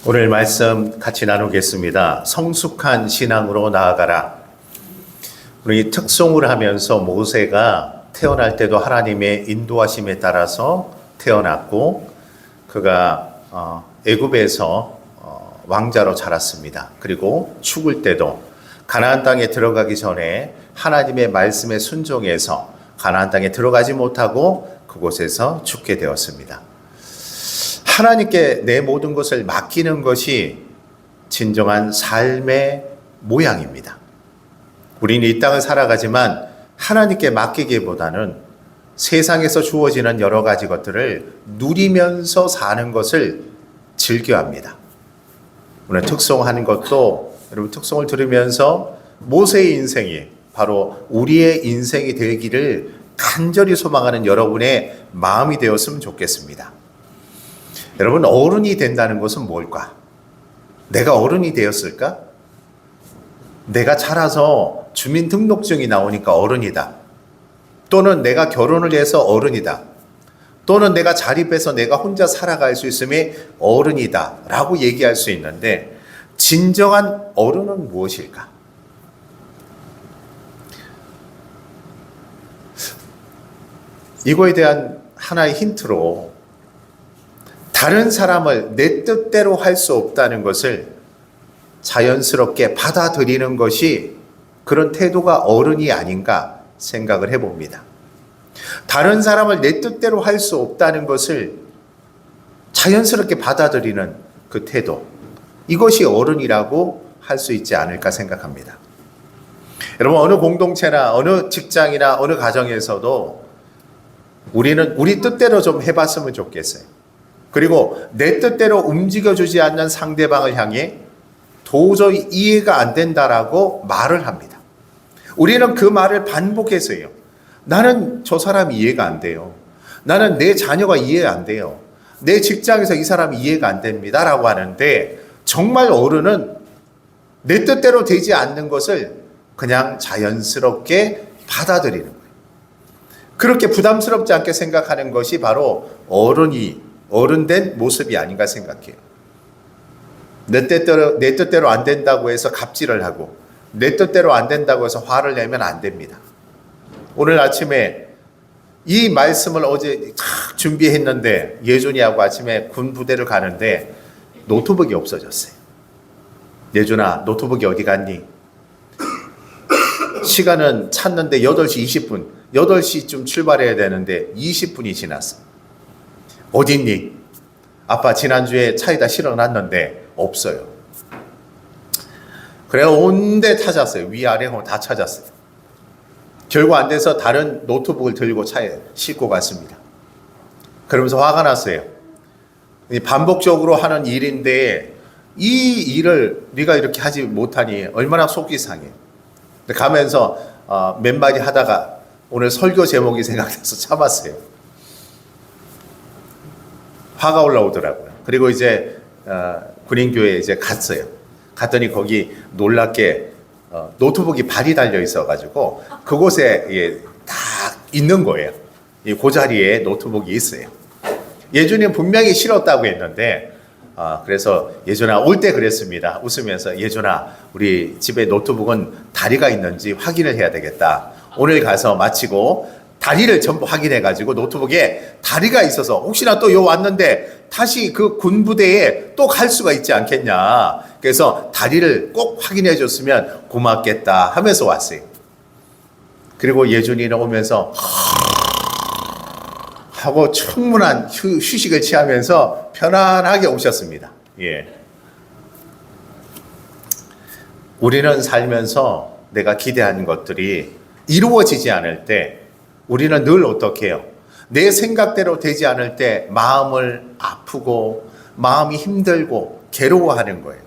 오늘 말씀 같이 나누겠습니다. 성숙한 신앙으로 나아가라. 우리 특송을 하면서 모세가 태어날 때도 하나님의 인도하심에 따라서 태어났고 그가 애굽에서 왕자로 자랐습니다. 그리고 죽을 때도 가나안 땅에 들어가기 전에 하나님의 말씀에 순종해서 가나안 땅에 들어가지 못하고 그곳에서 죽게 되었습니다. 하나님께 내 모든 것을 맡기는 것이 진정한 삶의 모양입니다. 우리는 이 땅을 살아가지만 하나님께 맡기기보다는 세상에서 주어지는 여러 가지 것들을 누리면서 사는 것을 즐겨합니다. 오늘 특송하는 것도 여러분 특송을 들으면서 모세의 인생이 바로 우리의 인생이 되기를 간절히 소망하는 여러분의 마음이 되었으면 좋겠습니다. 여러분, 어른이 된다는 것은 뭘까? 내가 어른이 되었을까? 내가 자라서 주민등록증이 나오니까 어른이다. 또는 내가 결혼을 해서 어른이다. 또는 내가 자립해서 내가 혼자 살아갈 수 있음에 어른이다 라고 얘기할 수 있는데 진정한 어른은 무엇일까? 이거에 대한 하나의 힌트로 다른 사람을 내 뜻대로 할 수 없다는 것을 자연스럽게 받아들이는 것이 그런 태도가 어른이 아닌가 생각을 해봅니다. 다른 사람을 내 뜻대로 할 수 없다는 것을 자연스럽게 받아들이는 그 태도, 이것이 어른이라고 할 수 있지 않을까 생각합니다. 여러분, 어느 공동체나 어느 직장이나 어느 가정에서도 우리는 우리 뜻대로 좀 해봤으면 좋겠어요. 그리고 내 뜻대로 움직여주지 않는 상대방을 향해 도저히 이해가 안 된다라고 말을 합니다. 우리는 그 말을 반복해서 해요. 나는 저 사람이 이해가 안 돼요. 나는 내 자녀가 이해가 안 돼요. 내 직장에서 이 사람이 이해가 안 됩니다. 라고 하는데 정말 어른은 내 뜻대로 되지 않는 것을 그냥 자연스럽게 받아들이는 거예요. 그렇게 부담스럽지 않게 생각하는 것이 바로 어른된 모습이 아닌가 생각해요. 내 뜻대로 안 된다고 해서 갑질을 하고 내 뜻대로 안 된다고 해서 화를 내면 안 됩니다. 오늘 아침에 이 말씀을 어제 준비했는데 예준이하고 아침에 군 부대를 가는데 노트북이 없어졌어요. 예준아, 노트북이 어디 갔니? 시간은 찾는데 8시 20분, 8시쯤 출발해야 되는데 20분이 지났어. 어딨니? 아빠 지난주에 차에다 실어놨는데 없어요. 그래 온데 찾았어요. 위아래 다 찾았어요. 결국 안 돼서 다른 노트북을 들고 차에 싣고 갔습니다. 그러면서 화가 났어요. 반복적으로 하는 일인데 이 일을 네가 이렇게 하지 못하니 얼마나 속이 상해. 가면서 몇 마디 하다가 오늘 설교 제목이 생각나서 참았어요. 화가 올라오더라고요. 그리고 이제 군인교회에 이제 갔어요. 갔더니 거기 놀랍게 노트북이 발이 달려 있어가지고 그곳에 딱 있는 거예요. 그 자리에 노트북이 있어요. 예준이는 분명히 싫었다고 했는데 그래서 예준아 올 때 그랬습니다. 웃으면서 예준아 우리 집에 노트북은 다리가 있는지 확인을 해야 되겠다. 오늘 가서 마치고 다리를 전부 확인해가지고 노트북에 다리가 있어서 혹시나 또 요 왔는데 다시 그 군부대에 또 갈 수가 있지 않겠냐. 그래서 다리를 꼭 확인해 줬으면 고맙겠다 하면서 왔어요. 그리고 예준이는 오면서 하고 충분한 휴식을 취하면서 편안하게 오셨습니다. 예. 우리는 살면서 내가 기대하는 것들이 이루어지지 않을 때 우리는 늘 어떻게 해요? 내 생각대로 되지 않을 때 마음을 아프고 마음이 힘들고 괴로워하는 거예요.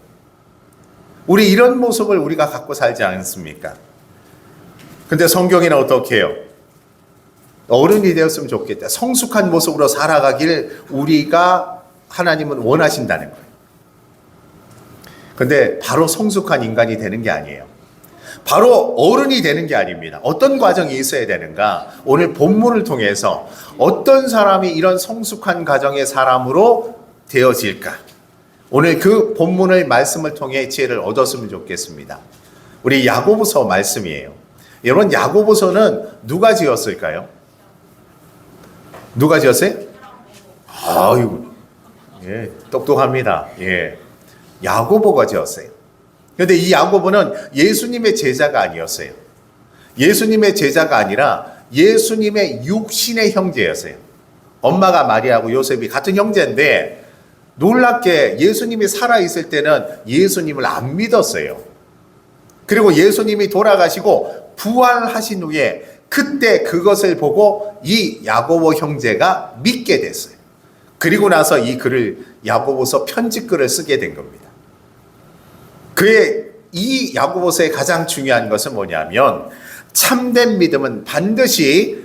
우리 이런 모습을 우리가 갖고 살지 않습니까? 근데 성경에는 어떻게 해요? 어른이 되었으면 좋겠다. 성숙한 모습으로 살아가길 우리가 하나님은 원하신다는 거예요. 근데 바로 성숙한 인간이 되는 게 아니에요. 바로 어른이 되는 게 아닙니다. 어떤 과정이 있어야 되는가? 오늘 본문을 통해서 어떤 사람이 이런 성숙한 가정의 사람으로 되어질까? 오늘 그 본문의 말씀을 통해 지혜를 얻었으면 좋겠습니다. 우리 야고보서 말씀이에요. 여러분, 야고보서는 누가 지었을까요? 누가 지었어요? 아이고, 예, 똑똑합니다. 예, 야고보가 지었어요. 그런데 이 야고보는 예수님의 제자가 아니었어요. 예수님의 제자가 아니라 예수님의 육신의 형제였어요. 엄마가 마리아하고 요셉이 같은 형제인데 놀랍게 예수님이 살아있을 때는 예수님을 안 믿었어요. 그리고 예수님이 돌아가시고 부활하신 후에 그때 그것을 보고 이 야고보 형제가 믿게 됐어요. 그리고 나서 이 글을 야고보서 편집글을 쓰게 된 겁니다. 그의 이 야고보서의 가장 중요한 것은 뭐냐면 참된 믿음은 반드시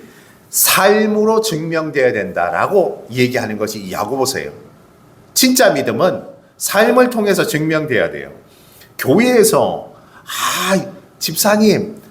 삶으로 증명되어야 된다라고 얘기하는 것이 이 야고보서예요. 진짜 믿음은 삶을 통해서 증명되어야 돼요. 교회에서 집사님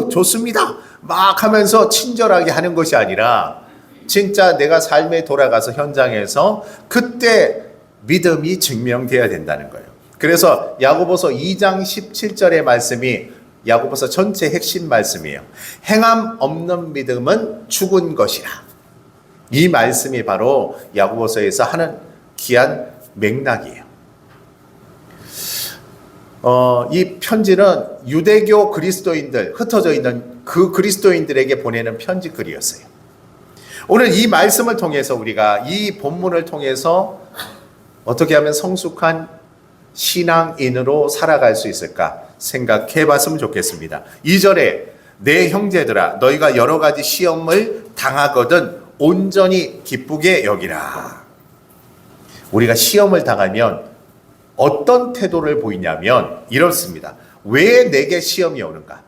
좋습니다 막 하면서 친절하게 하는 것이 아니라 진짜 내가 삶에 돌아가서 현장에서 그때 믿음이 증명되어야 된다는 거예요. 그래서 야고보서 2장 17절의 말씀이 야고보서 전체 핵심 말씀이에요. 행함 없는 믿음은 죽은 것이라. 이 말씀이 바로 야고보서에서 하는 귀한 맥락이에요. 이 편지는 유대교 그리스도인들, 흩어져 있는 그 그리스도인들에게 보내는 편지글이었어요. 오늘 이 말씀을 통해서 우리가 이 본문을 통해서 어떻게 하면 성숙한 신앙인으로 살아갈 수 있을까 생각해 봤으면 좋겠습니다. 2절에 내 형제들아 너희가 여러 가지 시험을 당하거든 온전히 기쁘게 여기라. 우리가 시험을 당하면 어떤 태도를 보이냐면 이렇습니다. 왜 내게 시험이 오는가?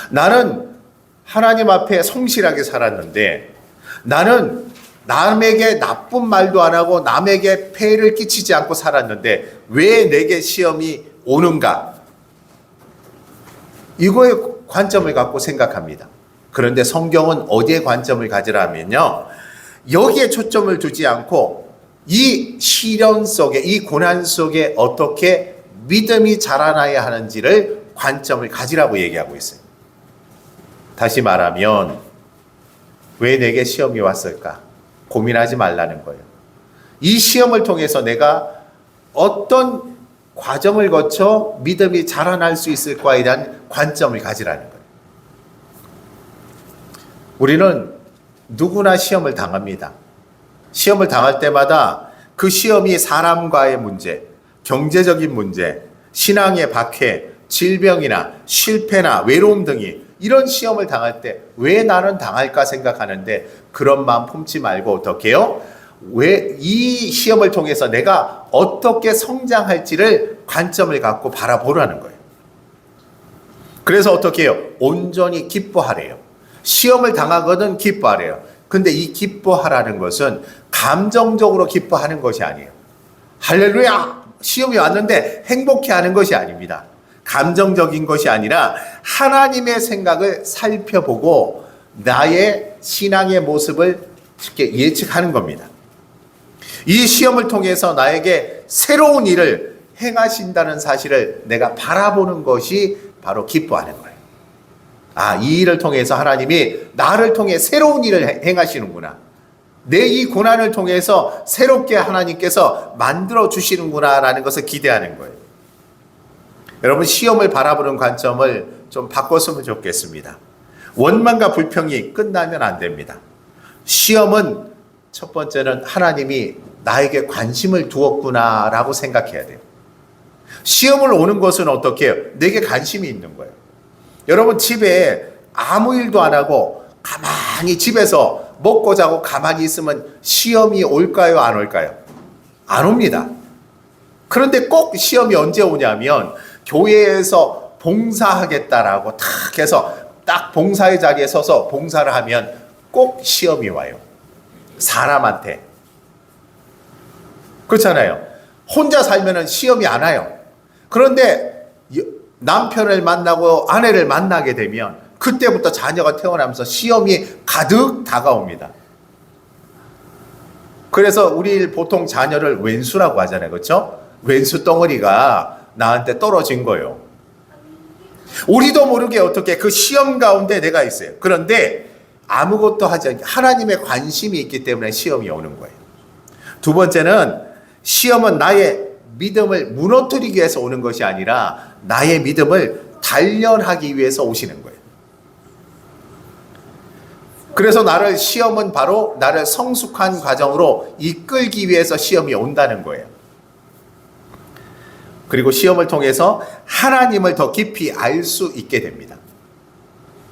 나는 하나님 앞에 성실하게 살았는데 나는 남에게 나쁜 말도 안 하고 남에게 폐를 끼치지 않고 살았는데 왜 내게 시험이 오는가? 이거에 관점을 갖고 생각합니다. 그런데 성경은 어디에 관점을 가지라면요. 여기에 초점을 두지 않고 이 시련 속에, 이 고난 속에 어떻게 믿음이 자라나야 하는지를 관점을 가지라고 얘기하고 있어요. 다시 말하면 왜 내게 시험이 왔을까? 고민하지 말라는 거예요. 이 시험을 통해서 내가 어떤 과정을 거쳐 믿음이 자라날 수 있을까에 대한 관점을 가지라는 거예요. 우리는 누구나 시험을 당합니다. 시험을 당할 때마다 그 시험이 사람과의 문제, 경제적인 문제, 신앙의 박해, 질병이나 실패나 외로움 등이 이런 시험을 당할 때 왜 나는 당할까 생각하는데 그런 마음 품지 말고 어떻게 해요? 왜 이 시험을 통해서 내가 어떻게 성장할지를 관점을 갖고 바라보라는 거예요. 그래서 어떻게 해요? 온전히 기뻐하래요. 시험을 당하거든 기뻐하래요. 근데 이 기뻐하라는 것은 감정적으로 기뻐하는 것이 아니에요. 할렐루야! 시험이 왔는데 행복해하는 것이 아닙니다. 감정적인 것이 아니라 하나님의 생각을 살펴보고 나의 신앙의 모습을 예측하는 겁니다. 이 시험을 통해서 나에게 새로운 일을 행하신다는 사실을 내가 바라보는 것이 바로 기뻐하는 거예요. 이 일을 통해서 하나님이 나를 통해 새로운 일을 행하시는구나. 내 이 고난을 통해서 새롭게 하나님께서 만들어 주시는구나라는 것을 기대하는 거예요. 여러분, 시험을 바라보는 관점을 좀 바꿨으면 좋겠습니다. 원망과 불평이 끝나면 안 됩니다. 시험은 첫 번째는 하나님이 나에게 관심을 두었구나라고 생각해야 돼요. 시험을 오는 것은 어떻게 해요? 내게 관심이 있는 거예요. 여러분, 집에 아무 일도 안 하고 가만히 집에서 먹고 자고 가만히 있으면 시험이 올까요? 안 올까요? 안 옵니다. 그런데 꼭 시험이 언제 오냐면 교회에서 봉사하겠다라고 탁 해서 딱 봉사의 자리에 서서 봉사를 하면 꼭 시험이 와요. 사람한테. 그렇잖아요. 혼자 살면은 시험이 안 와요. 그런데 남편을 만나고 아내를 만나게 되면 그때부터 자녀가 태어나면서 시험이 가득 다가옵니다. 그래서 우리 보통 자녀를 왼수라고 하잖아요. 그렇죠? 왼수 덩어리가 나한테 떨어진 거예요. 우리도 모르게 어떻게 그 시험 가운데 내가 있어요. 그런데 아무것도 하지 않게 하나님의 관심이 있기 때문에 시험이 오는 거예요. 두 번째는 시험은 나의 믿음을 무너뜨리기 위해서 오는 것이 아니라 나의 믿음을 단련하기 위해서 오시는 거예요. 그래서 시험은 바로 나를 성숙한 과정으로 이끌기 위해서 시험이 온다는 거예요. 그리고 시험을 통해서 하나님을 더 깊이 알 수 있게 됩니다.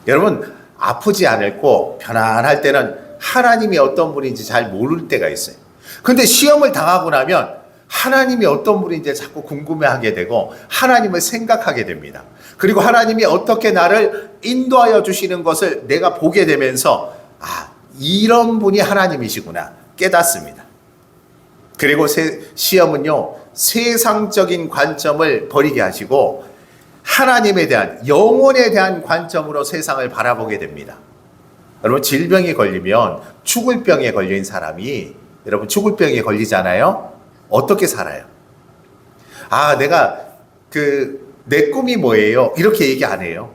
여러분, 아프지 않고 편안할 때는 하나님이 어떤 분인지 잘 모를 때가 있어요. 근데 시험을 당하고 나면 하나님이 어떤 분인지 자꾸 궁금해하게 되고 하나님을 생각하게 됩니다. 그리고 하나님이 어떻게 나를 인도하여 주시는 것을 내가 보게 되면서 이런 분이 하나님이시구나 깨닫습니다. 그리고 시험은요, 세상적인 관점을 버리게 하시고 하나님에 대한, 영혼에 대한 관점으로 세상을 바라보게 됩니다. 여러분, 질병이 걸리면 죽을 병에 걸린 사람이, 여러분 죽을 병에 걸리잖아요. 어떻게 살아요? 내 꿈이 뭐예요? 이렇게 얘기 안 해요.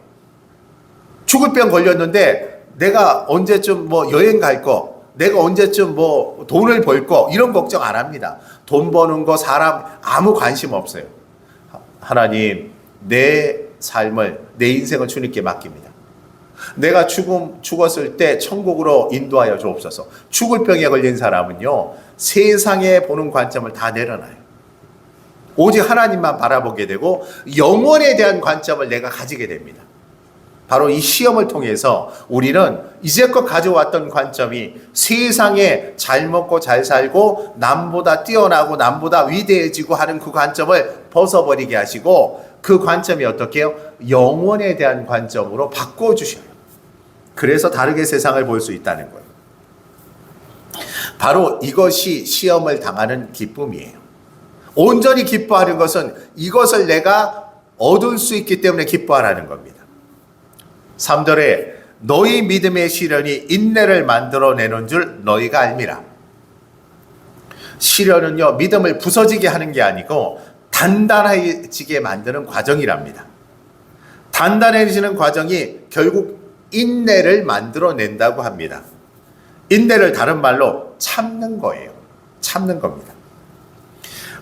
죽을 병 걸렸는데 내가 언제쯤 여행 갈 거, 내가 언제쯤 돈을 벌 거, 이런 걱정 안 합니다. 돈 버는 거, 사람 아무 관심 없어요. 하나님, 내 삶을, 내 인생을 주님께 맡깁니다. 내가 죽었을 때 천국으로 인도하여 주옵소서. 죽을 병에 걸린 사람은요, 세상에 보는 관점을 다 내려놔요. 오직 하나님만 바라보게 되고 영혼에 대한 관점을 내가 가지게 됩니다. 바로 이 시험을 통해서 우리는 이제껏 가져왔던 관점이 세상에 잘 먹고 잘 살고 남보다 뛰어나고 남보다 위대해지고 하는 그 관점을 벗어버리게 하시고 그 관점이 어떻게 해요? 영혼에 대한 관점으로 바꿔주셔요. 그래서 다르게 세상을 볼 수 있다는 거예요. 바로 이것이 시험을 당하는 기쁨이에요. 온전히 기뻐하는 것은 이것을 내가 얻을 수 있기 때문에 기뻐하라는 겁니다. 3절에 너희 믿음의 시련이 인내를 만들어내는 줄 너희가 알미라. 시련은요, 믿음을 부서지게 하는 게 아니고 단단해지게 만드는 과정이랍니다. 단단해지는 과정이 결국 인내를 만들어낸다고 합니다. 인내를 다른 말로 참는 거예요. 참는 겁니다.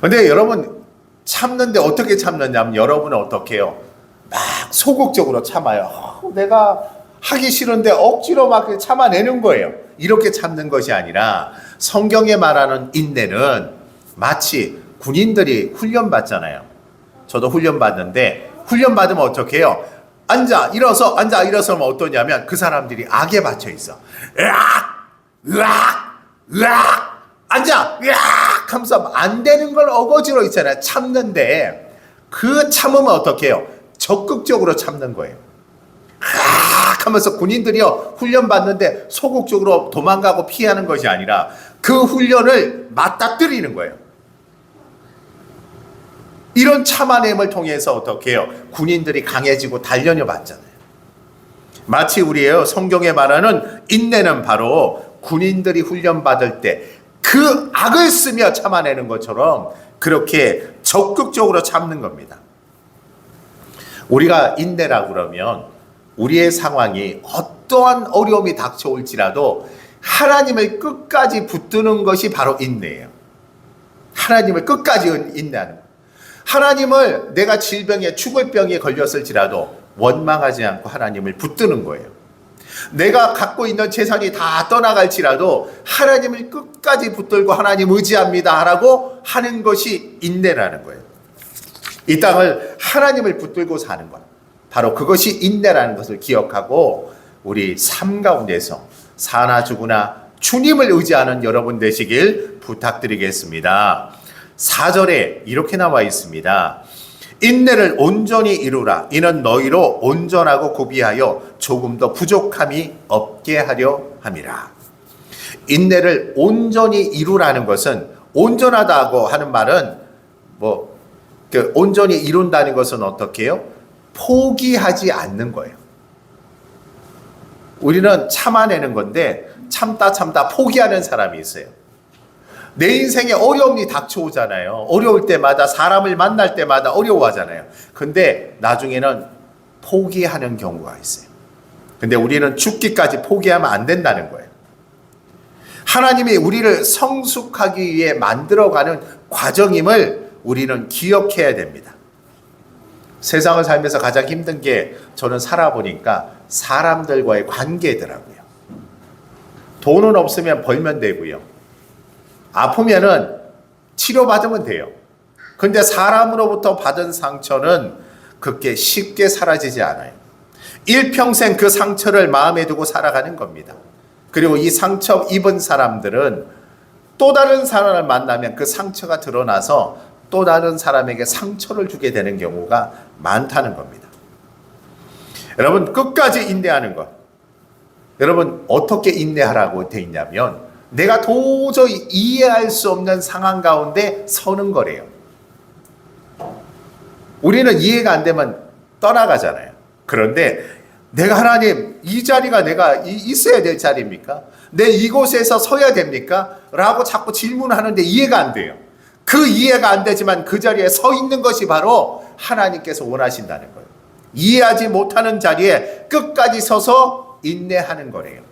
근데 여러분, 참는데 어떻게 참느냐면 여러분은 어떻게 해요? 막 소극적으로 참아요. 내가 하기 싫은데 억지로 막 참아내는 거예요. 이렇게 참는 것이 아니라 성경에 말하는 인내는 마치 군인들이 훈련받잖아요. 저도 훈련받는데 훈련받으면 어떻게 해요? 앉아 일어서면 어떠냐면 그 사람들이 악에 받쳐 있어. 으악 앉아 으악 하면서 안 되는 걸 어거지로 있잖아요. 참는데 그 참으면 어떻게 해요? 적극적으로 참는 거예요. 하면서 군인들이요, 훈련받는데 소극적으로 도망가고 피하는 것이 아니라 그 훈련을 맞닥뜨리는 거예요. 이런 참아냄을 통해서 어떻게 해요? 군인들이 강해지고 단련을 받잖아요. 마치 우리의 성경에 말하는 인내는 바로 군인들이 훈련받을 때 그 악을 쓰며 참아내는 것처럼 그렇게 적극적으로 참는 겁니다. 우리가 인내라고 그러면 우리의 상황이 어떠한 어려움이 닥쳐올지라도 하나님을 끝까지 붙드는 것이 바로 인내예요. 하나님을 끝까지 인내하는 거예요. 하나님을 내가 질병에 죽을 병에 걸렸을지라도 원망하지 않고 하나님을 붙드는 거예요. 내가 갖고 있는 재산이 다 떠나갈지라도 하나님을 끝까지 붙들고 하나님 의지합니다 라고 하는 것이 인내라는 거예요. 이 땅을 하나님을 붙들고 사는 것, 바로 그것이 인내라는 것을 기억하고 우리 삶 가운데서 사나 죽으나 주님을 의지하는 여러분 되시길 부탁드리겠습니다. 4절에 이렇게 나와 있습니다. 인내를 온전히 이루라. 이는 너희로 온전하고 구비하여 조금 더 부족함이 없게 하려 함이라. 인내를 온전히 이루라는 것은, 온전하다고 하는 말은 온전히 이룬다는 것은 어떻게 해요? 포기하지 않는 거예요. 우리는 참아내는 건데 참다 포기하는 사람이 있어요. 내 인생에 어려움이 닥쳐오잖아요. 어려울 때마다 사람을 만날 때마다 어려워하잖아요. 근데 나중에는 포기하는 경우가 있어요. 근데 우리는 죽기까지 포기하면 안 된다는 거예요. 하나님이 우리를 성숙하기 위해 만들어가는 과정임을 우리는 기억해야 됩니다. 세상을 살면서 가장 힘든 게 저는 살아보니까 사람들과의 관계더라고요. 돈은 없으면 벌면 되고요. 아프면은 치료받으면 돼요. 근데 사람으로부터 받은 상처는 그렇게 쉽게 사라지지 않아요. 일평생 그 상처를 마음에 두고 살아가는 겁니다. 그리고 이 상처 입은 사람들은 또 다른 사람을 만나면 그 상처가 드러나서 또 다른 사람에게 상처를 주게 되는 경우가 많다는 겁니다. 여러분, 끝까지 인내하는 것. 여러분, 어떻게 인내하라고 돼 있냐면 내가 도저히 이해할 수 없는 상황 가운데 서는 거래요. 우리는 이해가 안 되면 떠나가잖아요. 그런데 내가 하나님, 이 자리가 내가 있어야 될 자리입니까? 내 이곳에서 서야 됩니까? 라고 자꾸 질문하는데 이해가 안 돼요. 그 이해가 안 되지만 그 자리에 서 있는 것이 바로 하나님께서 원하신다는 거예요. 이해하지 못하는 자리에 끝까지 서서 인내하는 거래요.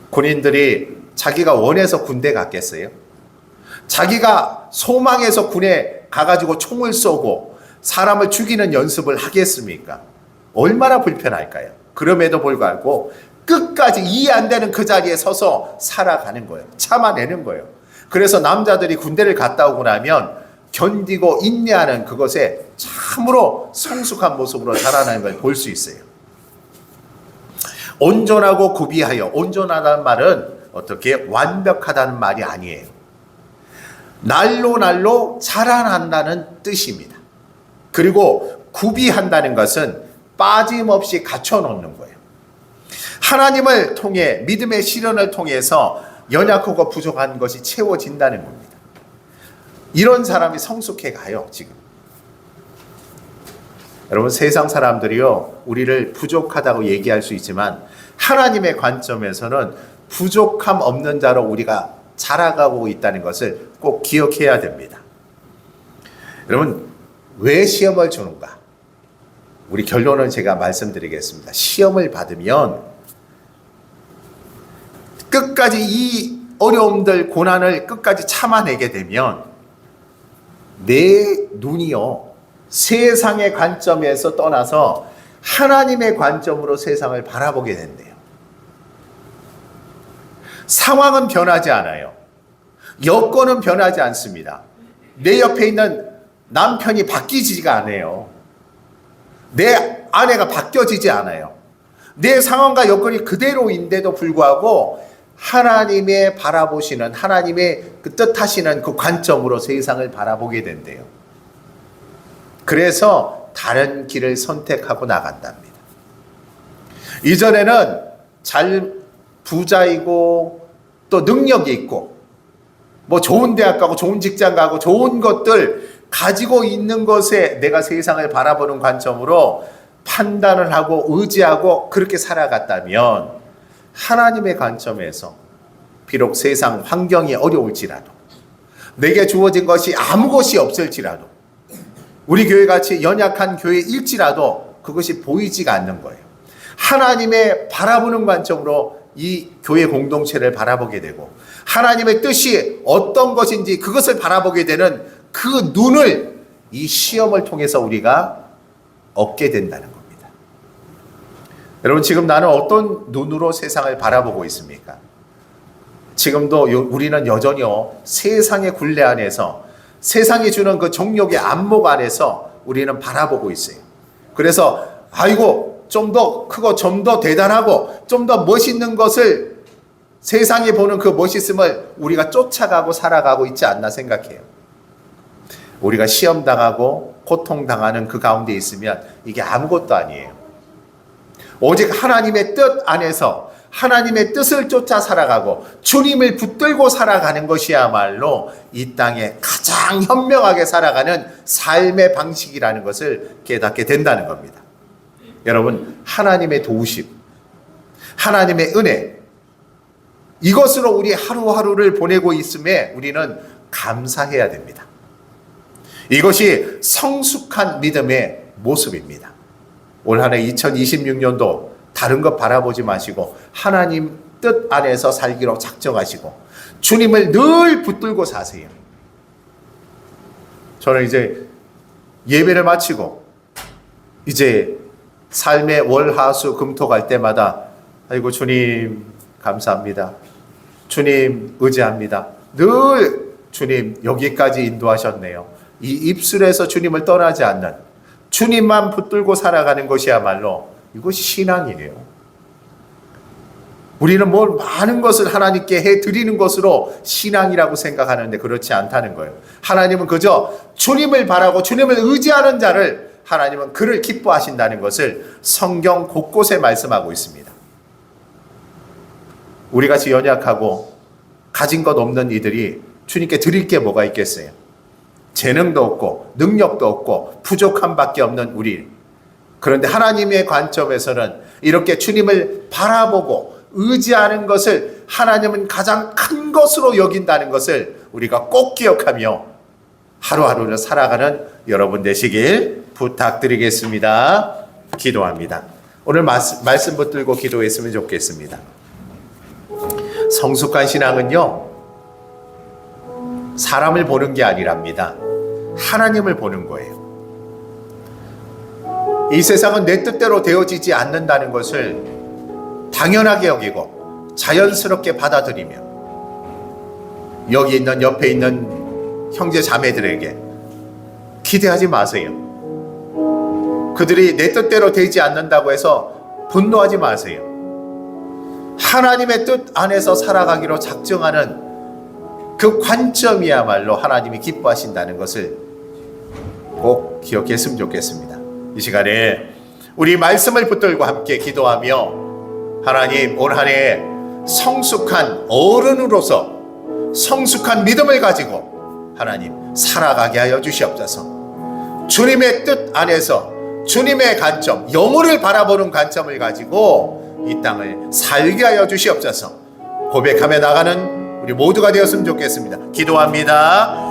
군인들이 자기가 원해서 군대 갔겠어요? 자기가 소망해서 군에 가가지고 총을 쏘고 사람을 죽이는 연습을 하겠습니까? 얼마나 불편할까요? 그럼에도 불구하고 끝까지 이해 안 되는 그 자리에 서서 살아가는 거예요. 참아내는 거예요. 그래서 남자들이 군대를 갔다 오고 나면 견디고 인내하는 그것에 참으로 성숙한 모습으로 자라나는 걸 볼 수 있어요. 온전하고 구비하여, 온전하다는 말은 어떻게 완벽하다는 말이 아니에요. 날로 자라난다는 뜻입니다. 그리고 구비한다는 것은 빠짐없이 갖춰놓는 거예요. 하나님을 통해, 믿음의 시련을 통해서 연약하고 부족한 것이 채워진다는 겁니다. 이런 사람이 성숙해 가요, 지금. 여러분, 세상 사람들이요, 우리를 부족하다고 얘기할 수 있지만 하나님의 관점에서는 부족함 없는 자로 우리가 자라가고 있다는 것을 꼭 기억해야 됩니다. 여러분, 왜 시험을 주는가? 우리 결론은 제가 말씀드리겠습니다. 시험을 받으면 끝까지 이 어려움들, 고난을 끝까지 참아내게 되면 내 눈이요, 세상의 관점에서 떠나서 하나님의 관점으로 세상을 바라보게 된대요. 상황은 변하지 않아요. 여건은 변하지 않습니다. 내 옆에 있는 남편이 바뀌지가 않아요. 내 아내가 바뀌어지지 않아요. 내 상황과 여건이 그대로인데도 불구하고 하나님의 바라보시는, 하나님의 그 뜻하시는 그 관점으로 세상을 바라보게 된대요. 그래서 다른 길을 선택하고 나간답니다. 이전에는 잘 부자이고 또 능력이 있고 뭐 좋은 대학 가고 좋은 직장 가고 좋은 것들 가지고 있는 것에 내가 세상을 바라보는 관점으로 판단을 하고 의지하고 그렇게 살아갔다면 하나님의 관점에서 비록 세상 환경이 어려울지라도 내게 주어진 것이 아무 것이 없을지라도 우리 교회같이 연약한 교회일지라도 그것이 보이지가 않는 거예요. 하나님의 바라보는 관점으로 이 교회 공동체를 바라보게 되고 하나님의 뜻이 어떤 것인지 그것을 바라보게 되는 그 눈을 이 시험을 통해서 우리가 얻게 된다는 겁니다. 여러분, 지금 나는 어떤 눈으로 세상을 바라보고 있습니까? 지금도 우리는 여전히요, 세상의 굴레 안에서 세상이 주는 그 정욕의 안목 안에서 우리는 바라보고 있어요. 그래서 아이고 좀 더 크고 좀 더 대단하고 좀 더 멋있는 것을 세상이 보는 그 멋있음을 우리가 쫓아가고 살아가고 있지 않나 생각해요. 우리가 시험당하고 고통당하는 그 가운데 있으면 이게 아무것도 아니에요. 오직 하나님의 뜻 안에서 하나님의 뜻을 쫓아 살아가고 주님을 붙들고 살아가는 것이야말로 이 땅에 가장 현명하게 살아가는 삶의 방식이라는 것을 깨닫게 된다는 겁니다. 여러분, 하나님의 도우심, 하나님의 은혜, 이것으로 우리 하루하루를 보내고 있음에 우리는 감사해야 됩니다. 이것이 성숙한 믿음의 모습입니다. 올 한 해 2026년도 다른 것 바라보지 마시고 하나님 뜻 안에서 살기로 작정하시고 주님을 늘 붙들고 사세요. 저는 이제 예배를 마치고 이제 삶의 월, 화, 수, 금토 갈 때마다 아이고 주님 감사합니다. 주님 의지합니다. 늘 주님 여기까지 인도하셨네요. 이 입술에서 주님을 떠나지 않는 주님만 붙들고 살아가는 것이야말로 이것이 신앙이에요. 우리는 뭘 많은 것을 하나님께 해드리는 것으로 신앙이라고 생각하는데 그렇지 않다는 거예요. 하나님은 그저 주님을 바라고 주님을 의지하는 자를 하나님은 그를 기뻐하신다는 것을 성경 곳곳에 말씀하고 있습니다. 우리같이 연약하고 가진 것 없는 이들이 주님께 드릴 게 뭐가 있겠어요? 재능도 없고 능력도 없고 부족함 밖에 없는 우리. 그런데 하나님의 관점에서는 이렇게 주님을 바라보고 의지하는 것을 하나님은 가장 큰 것으로 여긴다는 것을 우리가 꼭 기억하며 하루하루를 살아가는 여러분 되시길 부탁드리겠습니다. 기도합니다. 오늘 말씀 붙들고 기도했으면 좋겠습니다. 성숙한 신앙은요, 사람을 보는 게 아니랍니다. 하나님을 보는 거예요. 이 세상은 내 뜻대로 되어지지 않는다는 것을 당연하게 여기고 자연스럽게 받아들이며 여기 있는 옆에 있는 형제 자매들에게 기대하지 마세요. 그들이 내 뜻대로 되지 않는다고 해서 분노하지 마세요. 하나님의 뜻 안에서 살아가기로 작정하는 그 관점이야말로 하나님이 기뻐하신다는 것을 꼭 기억했으면 좋겠습니다. 이 시간에 우리 말씀을 붙들고 함께 기도하며 하나님 올 한 해 성숙한 어른으로서 성숙한 믿음을 가지고 하나님 살아가게 하여 주시옵소서. 주님의 뜻 안에서 주님의 관점, 영혼을 바라보는 관점을 가지고 이 땅을 살게 하여 주시옵소서. 고백하며 나가는 우리 모두가 되었으면 좋겠습니다. 기도합니다.